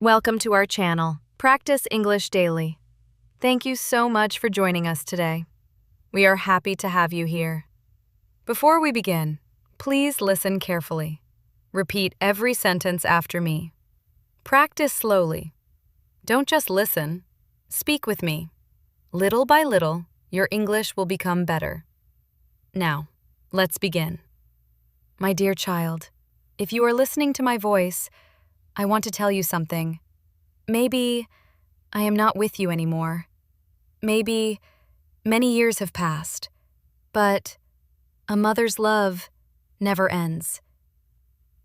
Welcome to our channel, Practice English Daily. Thank you so much for joining us today. We are happy to have you here. Before we begin, please listen carefully. Repeat every sentence after me. Practice slowly. Don't just listen. Speak with me. Little by little, your English will become better. Now, let's begin. My dear child, if you are listening to my voice, I want to tell you something. Maybe I am not with you anymore. Maybe many years have passed, but a mother's love never ends.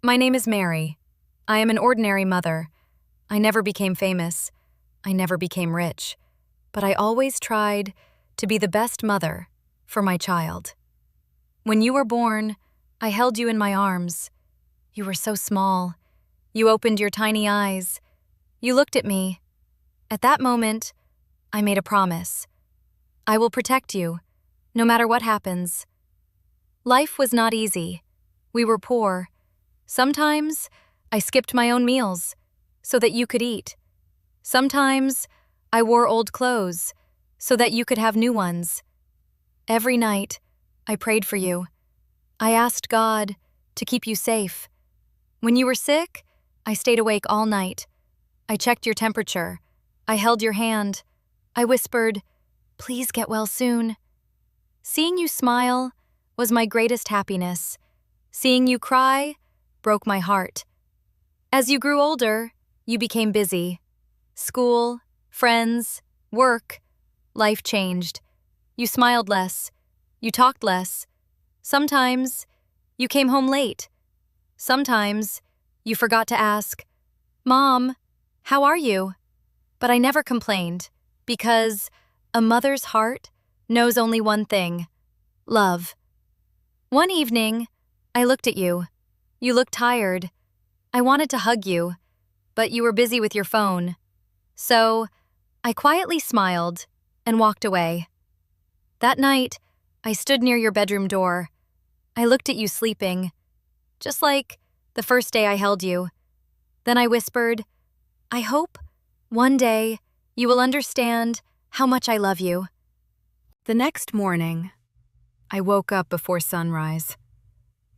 My name is Mary. I am an ordinary mother. I never became famous. I never became rich, but I always tried to be the best mother for my child. When you were born, I held you in my arms. You were so small. You opened your tiny eyes. You looked at me. At that moment, I made a promise. I will protect you, no matter what happens. Life was not easy. We were poor. Sometimes I skipped my own meals so that you could eat. Sometimes I wore old clothes so that you could have new ones. Every night, I prayed for you. I asked God to keep you safe. When you were sick, I stayed awake all night. I checked your temperature. I held your hand. I whispered, "Please get well soon." Seeing you smile was my greatest happiness. Seeing you cry broke my heart. As you grew older, you became busy. School, friends, work, life changed. You smiled less. You talked less. Sometimes you came home late. Sometimes you forgot to ask, "Mom, how are you?" But I never complained, because a mother's heart knows only one thing: love. One evening, I looked at you. You looked tired. I wanted to hug you, but you were busy with your phone. So I quietly smiled and walked away. That night, I stood near your bedroom door. I looked at you sleeping, just like the first day I held you. Then I whispered, "I hope one day you will understand how much I love you." The next morning, I woke up before sunrise.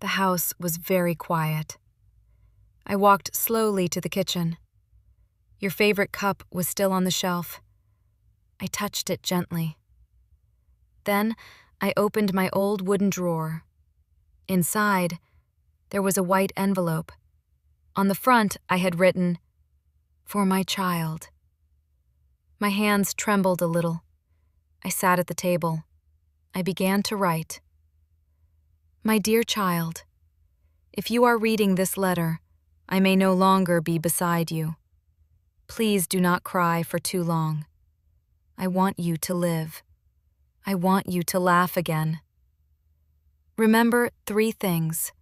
The house was very quiet. I walked slowly to the kitchen. Your favorite cup was still on the shelf. I touched it gently. Then I opened my old wooden drawer. Inside, there was a white envelope. On the front, I had written, "For my child." My hands trembled a little. I sat at the table. I began to write. My dear child, if you are reading this letter, I may no longer be beside you. Please do not cry for too long. I want you to live. I want you to laugh again. Remember 3 things.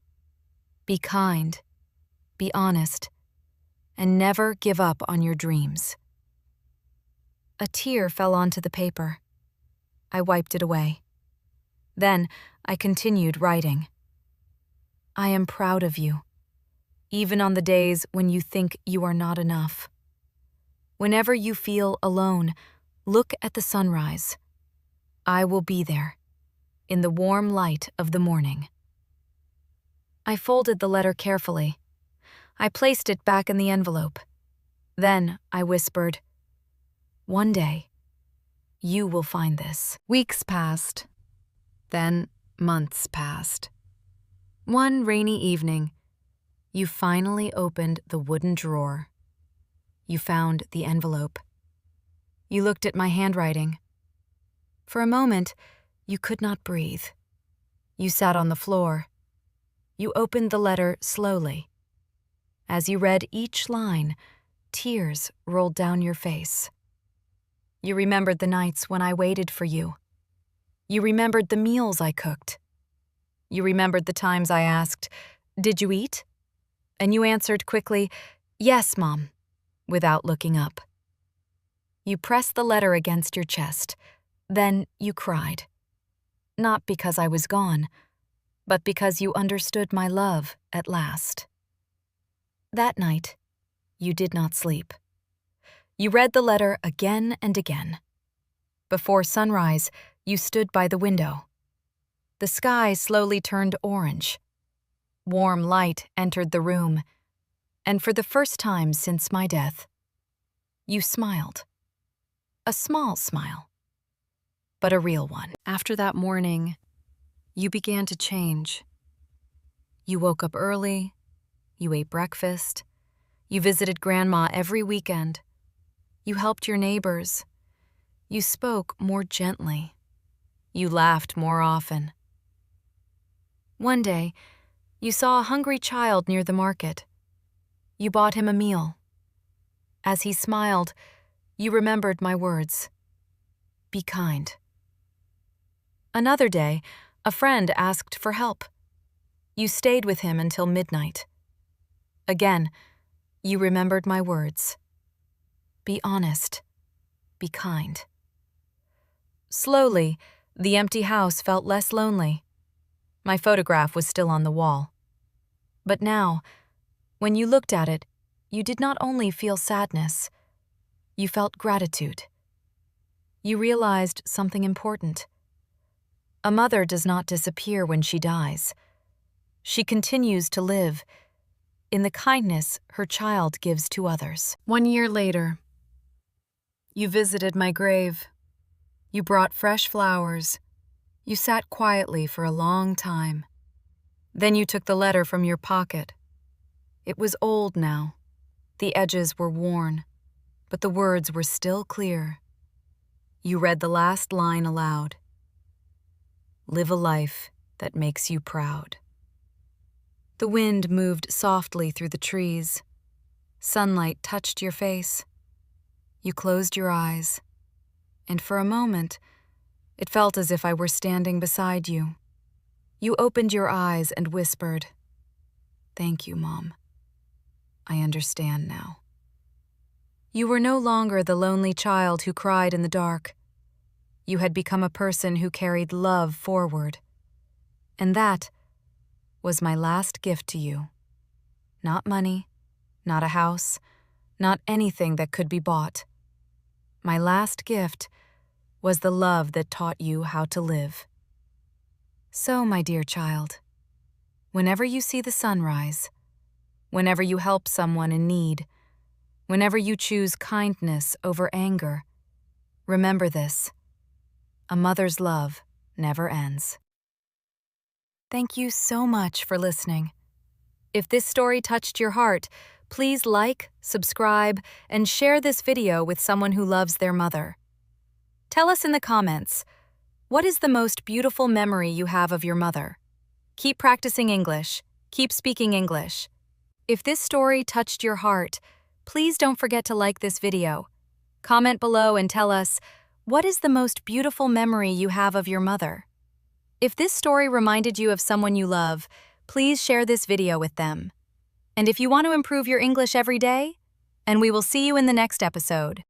Be kind, be honest, and never give up on your dreams. A tear fell onto the paper. I wiped it away. Then I continued writing. I am proud of you, even on the days when you think you are not enough. Whenever you feel alone, look at the sunrise. I will be there, in the warm light of the morning. I folded the letter carefully. I placed it back in the envelope. Then I whispered, "One day, you will find this." Weeks passed. Then months passed. One rainy evening, you finally opened the wooden drawer. You found the envelope. You looked at my handwriting. For a moment, you could not breathe. You sat on the floor. You opened the letter slowly. As you read each line, tears rolled down your face. You remembered the nights when I waited for you. You remembered the meals I cooked. You remembered the times I asked, "Did you eat?" And you answered quickly, "Yes, Mom," without looking up. You pressed the letter against your chest. Then you cried. Not because I was gone, but because you understood my love at last. That night, you did not sleep. You read the letter again and again. Before sunrise, you stood by the window. The sky slowly turned orange. Warm light entered the room, and for the first time since my death, you smiled. A small smile, but a real one. After that morning, you began to change. You woke up early, you ate breakfast, you visited Grandma every weekend, you helped your neighbors, you spoke more gently, you laughed more often. One day, you saw a hungry child near the market. You bought him a meal. As he smiled, you remembered my words. Be kind. Another day, a friend asked for help. You stayed with him until midnight. Again, you remembered my words. Be honest. Be kind. Slowly, the empty house felt less lonely. My photograph was still on the wall. But now, when you looked at it, you did not only feel sadness, you felt gratitude. You realized something important. A mother does not disappear when she dies. She continues to live in the kindness her child gives to others. 1 year later, you visited my grave. You brought fresh flowers. You sat quietly for a long time. Then you took the letter from your pocket. It was old now. The edges were worn, but the words were still clear. You read the last line aloud. Live a life that makes you proud. The wind moved softly through the trees. Sunlight touched your face. You closed your eyes, and for a moment, it felt as if I were standing beside you. You opened your eyes and whispered, "Thank you, Mom. I understand now." You were no longer the lonely child who cried in the dark. You had become a person who carried love forward. And that was my last gift to you. Not money, not a house, not anything that could be bought. My last gift was the love that taught you how to live. So, my dear child, whenever you see the sunrise, whenever you help someone in need, whenever you choose kindness over anger, remember this: a mother's love never ends. Thank you so much for listening. If this story touched your heart, please like, subscribe, and share this video with someone who loves their mother. Tell us in the comments, what is the most beautiful memory you have of your mother? Keep practicing English. Keep speaking English. If this story touched your heart, please don't forget to like this video. Comment below and tell us, what is the most beautiful memory you have of your mother? If this story reminded you of someone you love, please share this video with them. And if you want to improve your English every day, and we will see you in the next episode.